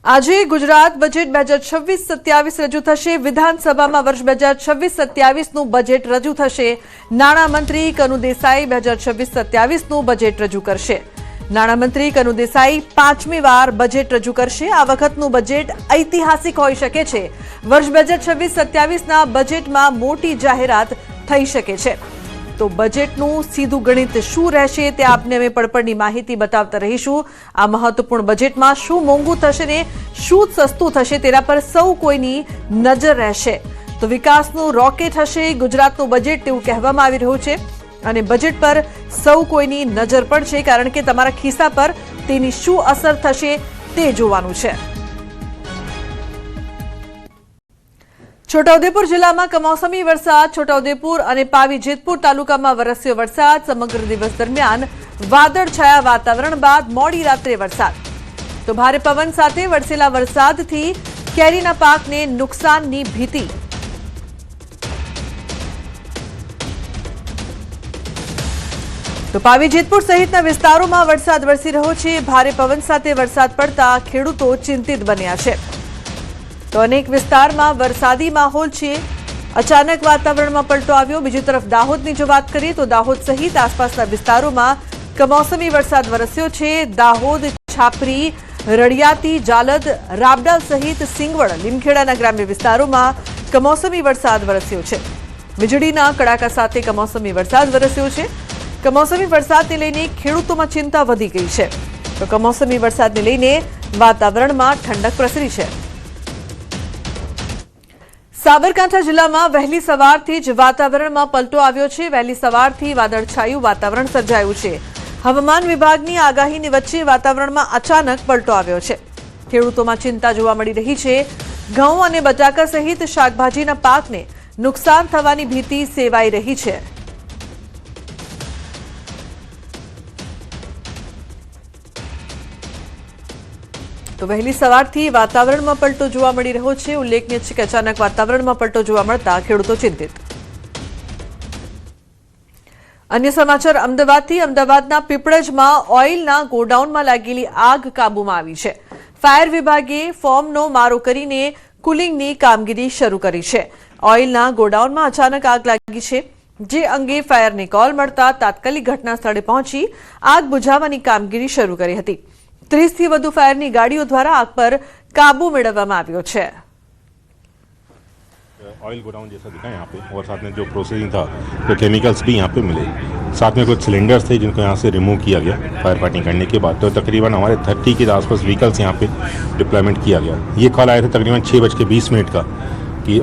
આજે ગુજરાત બજેટ 2026-27 રજૂ થશે। વિધાનસભામાં વર્ષ 2026-27નું બજેટ રજૂ થશે। નાણામંત્રી કનુ દેસાઈ 2026-27નું બજેટ રજૂ કરશે। નાણામંત્રી કનુ દેસાઈ પાંચમી વાર બજેટ રજૂ કરશે। આ વખતનું બજેટ ઐતિહાસિક હોઈ શકે છે। વર્ષ 2026-27ના બજેટમાં મોટી જાહેરાત થઈ શકે છે। તો બજેટનું સીધું ગણિત શું રહેશે તે આપને અમે પડપડની માહિતી બતાવતા રહીશું। આ મહત્વપૂર્ણ બજેટમાં શું મોંઘું થશે ને શું સસ્તું થશે તેના પર સૌ કોઈની નજર રહેશે। તો વિકાસનું રોકેટ હશે ગુજરાતનું બજેટ તેવું કહેવામાં આવી રહ્યું છે અને બજેટ પર સૌ કોઈની નજર પડશે કારણ કે તમારા ખિસ્સા પર તેની શું અસર થશે તે જોવાનું છે। છોટાઉદેપુર જિલ્લામાં કમોસમી વરસાદ। છોટાઉદેપુર અને પાવી જેતપુર તાલુકામાં વરસ્યો વરસાદ। સમગ્ર દિવસ દરમિયાન વાદળછાયા વાતાવરણ બાદ મોડી રાત્રે વરસાદ। તો ભારે પવન સાથે વરસેલા વરસાદથી કેરીના પાકને નુકસાનની ભીતિ। તો પાવી જેતપુર સહિતના વિસ્તારોમાં વરસાદ વરસી રહ્યો છે। ભારે પવન સાથે વરસાદ પડતા ખેડૂતો ચિંતિત બન્યા છે। તો અનેક વિસ્તારમાં વરસાદી માહોલ છે। અચાનક વાતાવરણમાં પલટો આવ્યો। બીજી તરફ દાહોદની જો વાત કરીએ તો દાહોદ સહિત આસપાસના વિસ્તારોમાં કમોસમી વરસાદ વરસ્યો છે। દાહોદ, છાપરી, રડિયાતી, જાલદ, રાબડા સહિત સિંગવડ, લીમખેડાના ગ્રામ્ય વિસ્તારોમાં કમોસમી વરસાદ વરસ્યો છે। વીજળીના કડાકા સાથે કમોસમી વરસાદ વરસ્યો છે। કમોસમી વરસાદને લઈને ખેડૂતોમાં ચિંતા વધી ગઈ છે। તો કમોસમી વરસાદને લઈને વાતાવરણમાં ઠંડક પ્રસરી છે। સાબરકાંઠા જિલ્લામાં વહેલી સવારથી જ વાતાવરણમાં પલટો આવ્યો છે। વહેલી સવારથી વાદળછાયું વાતાવરણ સર્જાયું છે। હવામાન વિભાગની આગાહીની વચ્ચે વાતાવરણમાં અચાનક પલટો આવ્યો છે। ખેડૂતોમાં ચિંતા જોવા મળી રહી છે। ઘઉં અને બટાકા સહિત શાકભાજીના પાકને નુકસાન થવાની ભીતિ સેવાઈ રહી છે। તો વહેલી સવારથી વાતાવરણમાં પલટો જોવા મળી રહ્યો છે। ઉલ્લેખનીય છે કે અચાનક વાતાવરણમાં પલટો જોવા મળતા ખેડૂતો ચિંતિત। अन्य समाचार अमदावादથી। अमदावादના પીપળજમાં ઓઇલના ગોડાઉનમાં लागेली आग काबूમાં આવી છે। ફાયર વિભાગે ફોર્મનો મારો કરીને કુલિંગની કામગીરી શરૂ કરી છે। ઓઇલના ગોડાઉનમાં અચાનક આગ લાગી છે જે અંગે ફાયરને કોલ મળતા તાત્કાલિક ઘટના સ્થળે પહોંચી આગ બુઝાવવાની કામગીરી શરૂ કરી હતી। 30 થી વધુ ફાયરની ગાડીઓ દ્વારા આગ પર કાબू મેળવવામાં આવ્યો છે। ऑयल गोडाउन जैसा दिखा यहाँ पे और साथ में जो प्रोसेसिंग था तो केमिकल्स भी यहाँ पे मिले। साथ में कुछ सिलेंडर्स थे जिनको यहाँ से रिमूव किया गया फायर फाइटिंग करने के बाद। तो तकरीबन हमारे 30 के आसपास व्हीकल्स यहाँ पे डिप्लॉयमेंट किया गया। ये कॉल आया था तकरीबन 6:20 का कि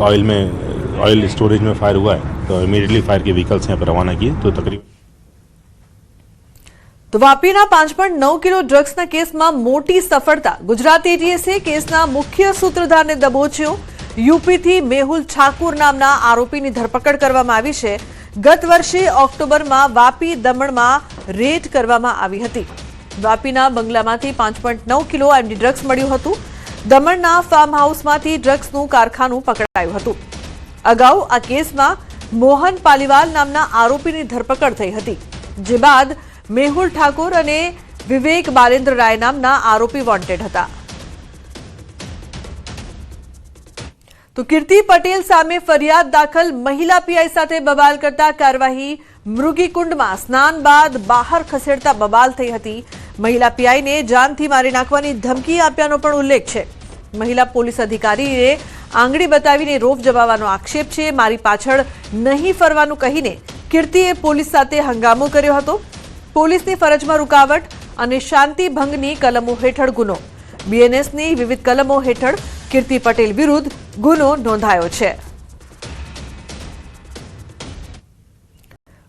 ऑयल स्टोरेज में फायर हुआ है। तो इमीडिएटली फायर के व्हीकल्स यहाँ पर रवाना किए। तो तकरीबन तो वापीना 5.9 किलो ड्रग्सना केसમાં મોટી સફળતા। ગુજરાત એટીએસે કેસના મુખ્ય સૂત્રધારને દબોચ્યો। यूपीથી મેહુલ ઠાકુર નામના આરોપીની ધરપકડ કરવામાં આવી છે। ગત વર્ષે ઓક્ટોબરમાં વાપી દમણમાં રેડ કરવામાં આવી હતી। વાપીના બંગલામાંથી 5.9 કિલો એમડી ડ્રગ્સ મળ્યું હતું। દમણના ફાર્મ હાઉસમાંથી ડ્રગ્સનું કારખાનું પકડાયું હતું। અગાઉ આ કેસમાં મોહન પાલીવાલ નામના આરોપીની ધરપકડ થઈ હતી જે બાદ મેહુલ ઠાકુર અને વિવેક બાલેન્દ્ર રાય નામના આરોપી વોન્ટેડ હતા। તો કીર્તિ પટેલ સામે ફરિયાદ દાખલ। મહિલા પીઆઈ સાથે બબાલ કરતા કાર્યવાહી। મૃગીકુંડમાં સ્નાન બાદ બહાર ખસેડતા બબાલ થઈ હતી। મહિલા પીઆઈને જાનથી મારી નાખવાની ધમકી આપ્યાનો પણ ઉલ્લેખ છે। મહિલા પોલીસ અધિકારીએ આંગળી બતાવીને રોફ જમાવવાનો આક્ષેપ છે। મારી પાછળ નહીં ફરવાનું કહીને કીર્તિએ પોલીસ સાથે હંગામો કર્યો હતો। પોલીસની ફરજમાં રૂકાવટ અને શાંતિ ભંગની કલમો હેઠળ ગુનો। બીએનએસની વિવિધ કલમો હેઠળ કીર્તિ પટેલ વિરુદ્ધ ગુનો નોંધાયો છે।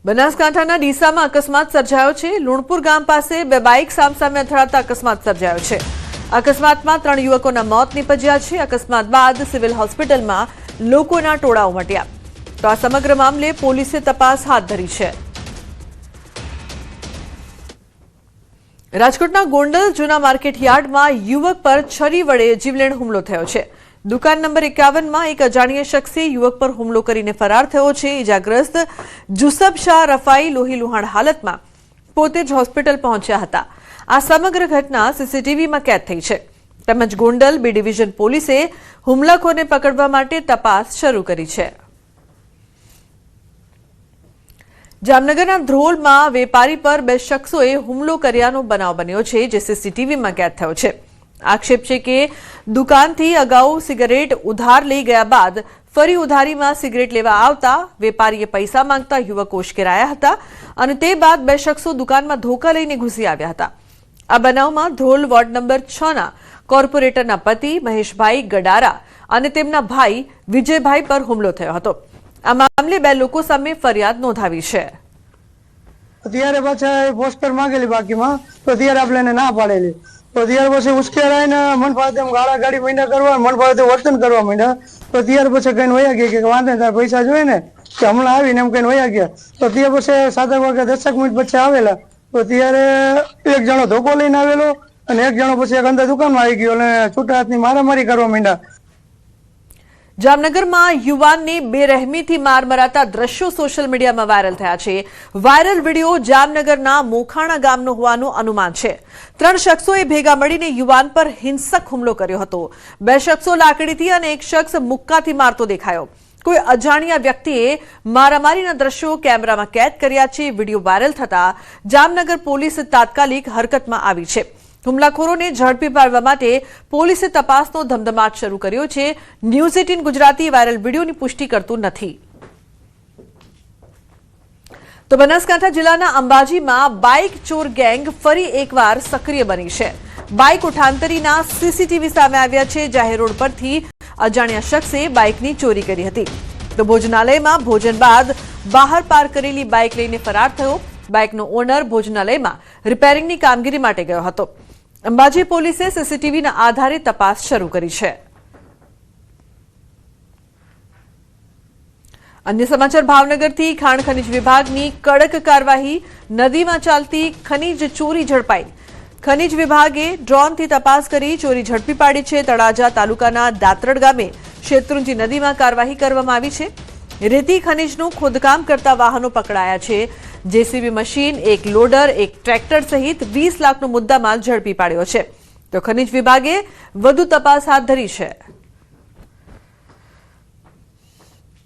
બનાસકાંઠાના ડીસામાં અકસ્માત સર્જાયો છે। લુણપુર ગામ પાસે બે બાઇક સામસામે અથડાતા અકસ્માત સર્જાયો છે। અકસ્માતમાં 3 યુવકોના મોત નીપજ્યા છે। અકસ્માત બાદ સિવિલ હોસ્પિટલમાં લોકોના ટોળા ઉમટ્યા। તો આ સમગ્ર મામલે પોલીસે તપાસ હાથ ધરી છે। રાજકોટના ગોંડલ જૂના માર્કેટ યાર્ડમાં યુવક પર છરી વડે જીવલેણ હુમલો થયો છે। દુકાન નંબર 51માં એક અજાણ્યા શખ્સે યુવક પર હુમલો કરીને ફરાર થયો છે। ઇજાગ્રસ્ત જુસબ શાહ રફાઈ લોહીલુહાણ હાલતમાં પોતે જ હોસ્પિટલ પહોંચ્યા હતા। આ સમગ્ર ઘટના સીસીટીવીમાં કેદ થઈ છે। તેમજ ગોંડલ બી ડિવિઝન પોલીસે હુમલાખોરને પકડવા માટે તપાસ શરૂ કરી છે. જામનગરના ધ્રોલમાં વેપારી પર બે શખ્સોએ હુમલો કર્યાનો બનાવ બન્યો છે, જે સીસીટીવીમાં કેદ થયો છે. આક્ષેપ છે કે દુકાનથી અગાઉ સિગરેટ ઉધાર લઈ ગયા બાદ ફરી ઉધારીમાં સિગરેટ લેવા આવતા વેપારીએ પૈસા માંગતા યુવકો ઉશ્કેરાયા હતા અને તે બાદ બે શખ્સો દુકાનમાં ધોકા લઈને ઘૂસી આવ્યા હતા. આ બનાવમાં ધ્રોલ વોર્ડ નંબર 6ના કોર્પોરેટરના પતિ મહેશભાઈ ગડારા અને તેમના ભાઈ વિજયભાઈ પર હુમલો થયો હતો. આ મામલે બે લોકો સામે ફરિયાદ નોંધાવી છે. ત્યારે પાછા પોસ્ટર માંગેલી બાકીમાં તો ત્યારે આપણે એને ના પાડેલી તો ત્યારે પછી ઉશ્કેરાઈને મન ફાવે તેમ ગાળા ગાડી માંડ્યા કરવા, મન ફાવે તેમ વર્તન કરવા માંડ્યા. તો ત્યારે પછી કઈ વયા ગયા કે વાંધે તાર પૈસા જોઈએ ને કે હમણાં આવીને એમ કઈ વયા ગયા. તો ત્યાં પછી 7 વાગે 10 મિનિટ પછી આવેલા તો ત્યારે એક જણો ધોકો લઈને આવેલો અને એક જણો પછી એક અંદર દુકાનમાં આવી ગયો અને છૂટા હાથની મારામારી કરવા માંડ્યા. જામનગરમાં યુવાનને બેરહેમીથી માર મરાતા દ્રશ્યો સોશિયલ મીડિયામાં વાયરલ થયા છે. વાયરલ વિડીયો જામનગરના મોખાણા ગામનો હોવાનું અનુમાન છે. 3 શખ્સોએ ભેગા મળીને યુવાન પર હિંસક હુમલો કર્યો હતો. 2 શખ્સો લાકડીથી અને એક શખ્સ મુક્કાથી મારતો દેખાયો. કોઈ અજાણ્યા વ્યક્તિએ મારામારીના દ્રશ્યો કેમેરામાં કેદ કર્યા છે. વિડીયો વાયરલ થતા જામનગર પોલીસ તાત્કાલિક હરકતમાં આવી છે. હુમલાખોરોને ઝડપી પાડવા માટે પોલીસે તપાસનો ધમધમાટ શરૂ કર્યો છે. ન્યૂઝ 18 ગુજરાતી વાયરલ વિડીયોની પુષ્ટિ કરતું નથી. તો બનાસકાંઠા જિલ્લાના અંબાજીમાં બાઇક ચોર ગેંગ ફરી એકવાર સક્રિય બની છે. બાઇક ઉઠાંતરીના સીસીટીવી સામે આવ્યા છે. જાહેર રોડ પરથી અજાણ્યા શખ્સે બાઇકની ચોરી કરી હતી. તો ભોજનાલયમાં ભોજન બાદ બહાર પાર્ક કરેલી બાઇક લઈને ફરાર થયો. બાઇકનો ઓનર ભોજનાલયમાં રિપેરિંગની કામગીરી માટે ગયો હતો. અંબાજી પોલીસે સીસીટીવીના આધારે તપાસ શરૂ કરી છે. અન્ય સમાચાર ભાવનગરથી ખાણ ખનીજ વિભાગની કડક કાર્યવાહી. નદીમાં ચાલતી ખનીજ ચોરી ઝડપાઈ. ખનીજ વિભાગે ડ્રોનથી તપાસ કરી ચોરી ઝડપી પાડી છે. તળાજા તાલુકાના દાત્રડ ગામે શેત્રુંજી નદીમાં કાર્યવાહી કરવામાં આવી છે. રેતી ખનીજનું ખોદકામ કરતા વાહનો પકડાયા છે. જેસીબી મશીન, એક લોડર, એક ટ્રેક્ટર સહિત 20 લાખનો મુદ્દામાલ ઝડપી પાડ્યો છે. તો ખનીજ વિભાગે વધુ તપાસ હાથ ધરી છે.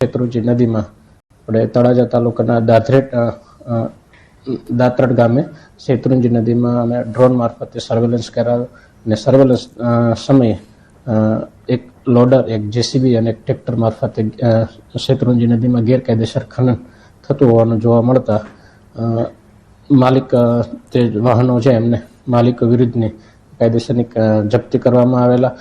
શેત્રુંજી નદીમાં આપણે તળાજા તાલુકાના દાત્રડ ગામે શેત્રુંજી નદીમાં અમે ડ્રોન મારફતે સર્વેલન્સ કરાવ્યો અને સર્વેલન્સ સમયે એક લોડર, એક જેસીબી અને એક ટ્રેક્ટર મારફતે શેત્રુંજી નદીમાં ગેરકાયદેસર ખનન થતું હોવાનું જોવા મળતા માલિક તે વાહનો છે એમને માલિક વિરુદ્ધની કાયદેસરની જપ્તી કરવામાં આવેલા